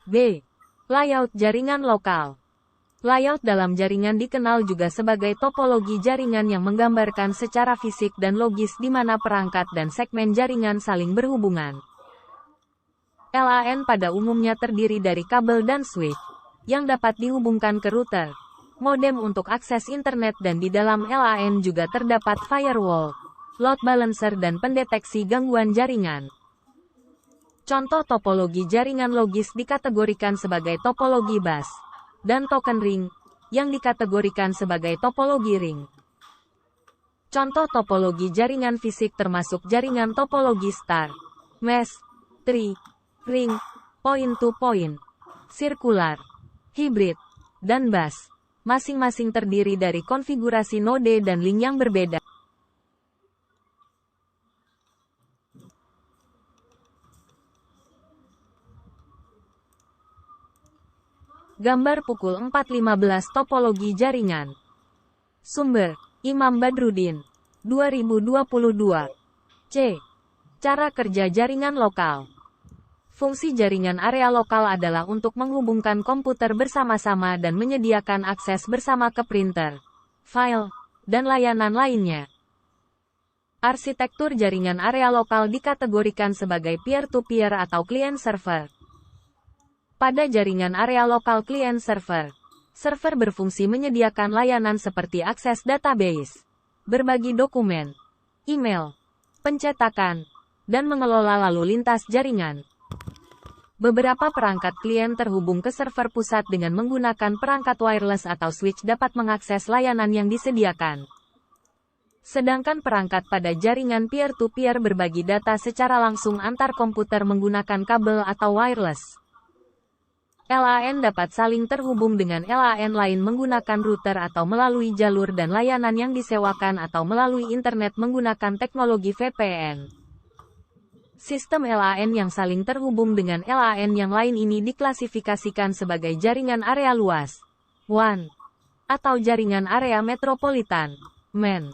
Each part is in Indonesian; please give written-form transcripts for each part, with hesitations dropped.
B. Layout jaringan lokal. Layout dalam jaringan dikenal juga sebagai topologi jaringan yang menggambarkan secara fisik dan logis di mana perangkat dan segmen jaringan saling berhubungan. LAN pada umumnya terdiri dari kabel dan switch, yang dapat dihubungkan ke router, modem untuk akses internet dan di dalam LAN juga terdapat firewall, load balancer dan pendeteksi gangguan jaringan. Contoh topologi jaringan logis dikategorikan sebagai topologi bus dan token ring, yang dikategorikan sebagai topologi ring. Contoh topologi jaringan fisik termasuk jaringan topologi star, mesh, tree, ring, point-to-point, sirkular, hybrid, dan bus. Masing-masing terdiri dari konfigurasi node dan link yang berbeda. Gambar pukul 4.15 topologi jaringan. Sumber, Imam Badruddin. 2022. C. Cara kerja jaringan lokal. Fungsi jaringan area lokal adalah untuk menghubungkan komputer bersama-sama dan menyediakan akses bersama ke printer, file, dan layanan lainnya. Arsitektur jaringan area lokal dikategorikan sebagai peer-to-peer atau client-server. Pada jaringan area lokal client-server, server berfungsi menyediakan layanan seperti akses database, berbagi dokumen, email, pencetakan, dan mengelola lalu lintas jaringan. Beberapa perangkat klien terhubung ke server pusat dengan menggunakan perangkat wireless atau switch dapat mengakses layanan yang disediakan. Sedangkan perangkat pada jaringan peer-to-peer berbagi data secara langsung antar komputer menggunakan kabel atau wireless. LAN dapat saling terhubung dengan LAN lain menggunakan router atau melalui jalur dan layanan yang disewakan atau melalui internet menggunakan teknologi VPN. Sistem LAN yang saling terhubung dengan LAN yang lain ini diklasifikasikan sebagai jaringan area luas, WAN, atau jaringan area metropolitan, MAN.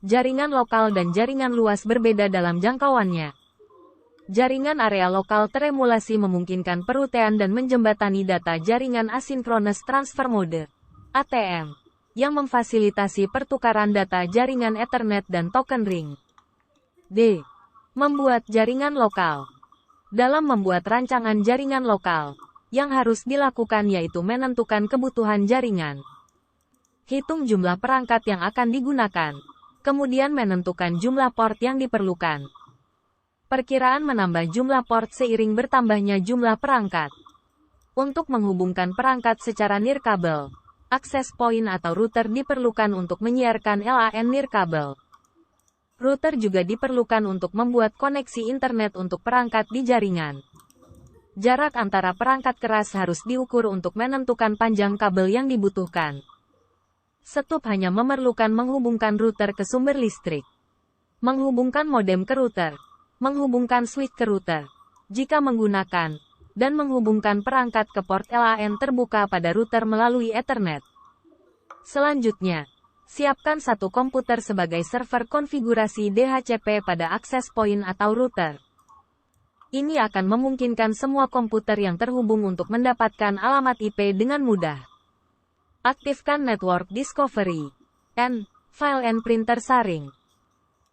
Jaringan lokal dan jaringan luas berbeda dalam jangkauannya. Jaringan area lokal teremulasi memungkinkan perutean dan menjembatani data jaringan Asynchronous Transfer Mode, ATM, yang memfasilitasi pertukaran data jaringan Ethernet dan token ring. D. Membuat jaringan lokal. Dalam membuat rancangan jaringan lokal, yang harus dilakukan yaitu menentukan kebutuhan jaringan, hitung jumlah perangkat yang akan digunakan, kemudian menentukan jumlah port yang diperlukan. Perkiraan menambah jumlah port seiring bertambahnya jumlah perangkat. Untuk menghubungkan perangkat secara nirkabel, akses point atau router diperlukan untuk menyiarkan LAN nirkabel. Router juga diperlukan untuk membuat koneksi internet untuk perangkat di jaringan. Jarak antara perangkat keras harus diukur untuk menentukan panjang kabel yang dibutuhkan. Setup hanya memerlukan menghubungkan router ke sumber listrik. Menghubungkan modem ke router. Menghubungkan switch ke router, jika menggunakan, dan menghubungkan perangkat ke port LAN terbuka pada router melalui Ethernet. Selanjutnya, siapkan satu komputer sebagai server konfigurasi DHCP pada akses point atau router. Ini akan memungkinkan semua komputer yang terhubung untuk mendapatkan alamat IP dengan mudah. Aktifkan Network Discovery, File and Printer Sharing.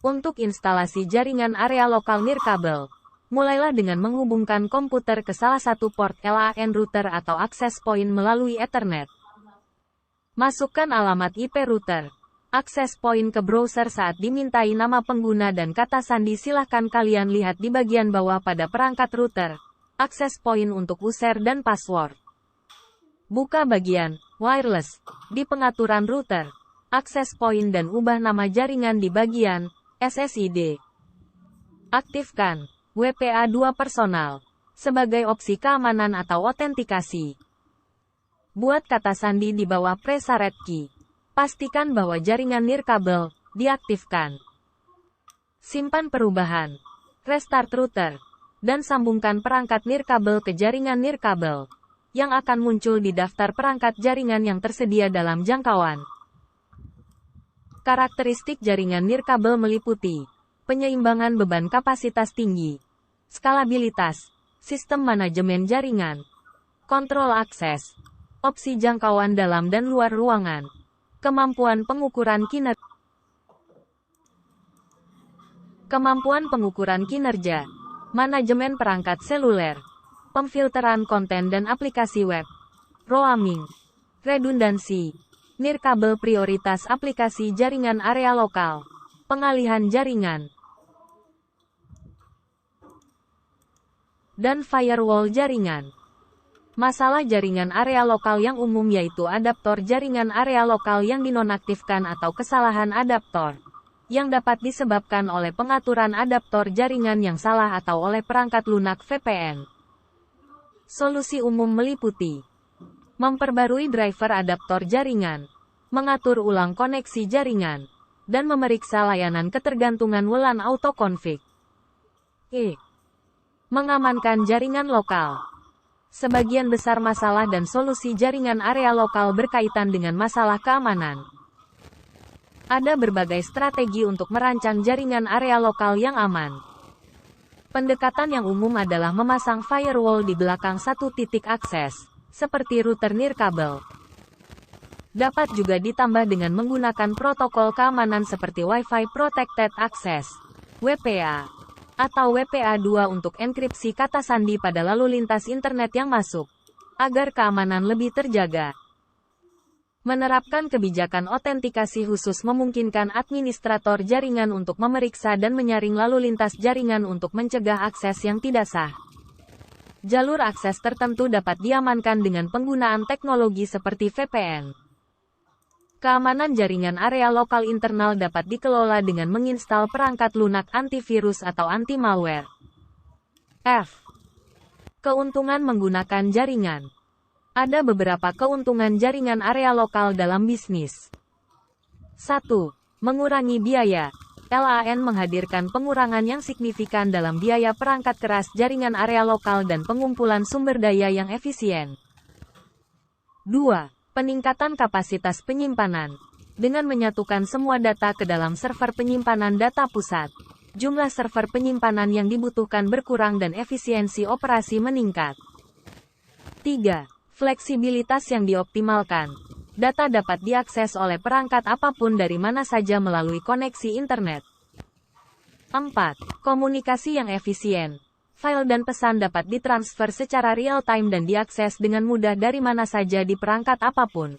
Untuk instalasi jaringan area lokal nirkabel, mulailah dengan menghubungkan komputer ke salah satu port LAN router atau akses point melalui Ethernet. Masukkan alamat IP router, akses point ke browser saat dimintai nama pengguna dan kata sandi. Silahkan kalian lihat di bagian bawah pada perangkat router, akses point untuk user dan password. Buka bagian wireless di pengaturan router, akses point dan ubah nama jaringan di bagian SSID. Aktifkan WPA2 personal sebagai opsi keamanan atau otentikasi. Buat kata sandi di bawah presaret key. Pastikan bahwa jaringan nirkabel diaktifkan. Simpan perubahan, restart router, dan sambungkan perangkat nirkabel ke jaringan nirkabel yang akan muncul di daftar perangkat jaringan yang tersedia dalam jangkauan. Karakteristik jaringan nirkabel meliputi penyeimbangan beban kapasitas tinggi, skalabilitas, Sistem manajemen jaringan. Kontrol akses. Opsi jangkauan dalam dan luar ruangan. Kemampuan pengukuran kinerja. Kemampuan pengukuran kinerja. Manajemen perangkat seluler. Pemfilteran konten dan aplikasi web. Roaming. Redundansi. Nirkabel prioritas aplikasi jaringan area lokal. Pengalihan jaringan. Dan firewall jaringan. Masalah jaringan area lokal yang umum yaitu adaptor jaringan area lokal yang dinonaktifkan atau kesalahan adaptor, yang dapat disebabkan oleh pengaturan adaptor jaringan yang salah atau oleh perangkat lunak VPN. Solusi umum meliputi memperbarui driver adaptor jaringan, mengatur ulang koneksi jaringan, dan memeriksa layanan ketergantungan WLAN autoconfig. Mengamankan jaringan lokal. Sebagian besar masalah dan solusi jaringan area lokal berkaitan dengan masalah keamanan. Ada berbagai strategi untuk merancang jaringan area lokal yang aman. Pendekatan yang umum adalah memasang firewall di belakang satu titik akses, seperti router nirkabel. Dapat juga ditambah dengan menggunakan protokol keamanan seperti Wi-Fi Protected Access, WPA. Atau WPA2 untuk enkripsi kata sandi pada lalu lintas internet yang masuk, agar keamanan lebih terjaga. Menerapkan kebijakan otentikasi khusus memungkinkan administrator jaringan untuk memeriksa dan menyaring lalu lintas jaringan untuk mencegah akses yang tidak sah. Jalur akses tertentu dapat diamankan dengan penggunaan teknologi seperti VPN. Keamanan jaringan area lokal internal dapat dikelola dengan menginstal perangkat lunak antivirus atau anti-malware. Keuntungan menggunakan jaringan. Ada beberapa keuntungan jaringan area lokal dalam bisnis. 1. Mengurangi biaya. LAN menghadirkan pengurangan yang signifikan dalam biaya perangkat keras jaringan area lokal dan pengumpulan sumber daya yang efisien. 2. Peningkatan kapasitas penyimpanan. Dengan menyatukan semua data ke dalam server penyimpanan data pusat, jumlah server penyimpanan yang dibutuhkan berkurang dan efisiensi operasi meningkat. 3. Fleksibilitas yang dioptimalkan. Data dapat diakses oleh perangkat apapun dari mana saja melalui koneksi internet. 4. Komunikasi yang efisien. File dan pesan dapat ditransfer secara real-time dan diakses dengan mudah dari mana saja di perangkat apapun.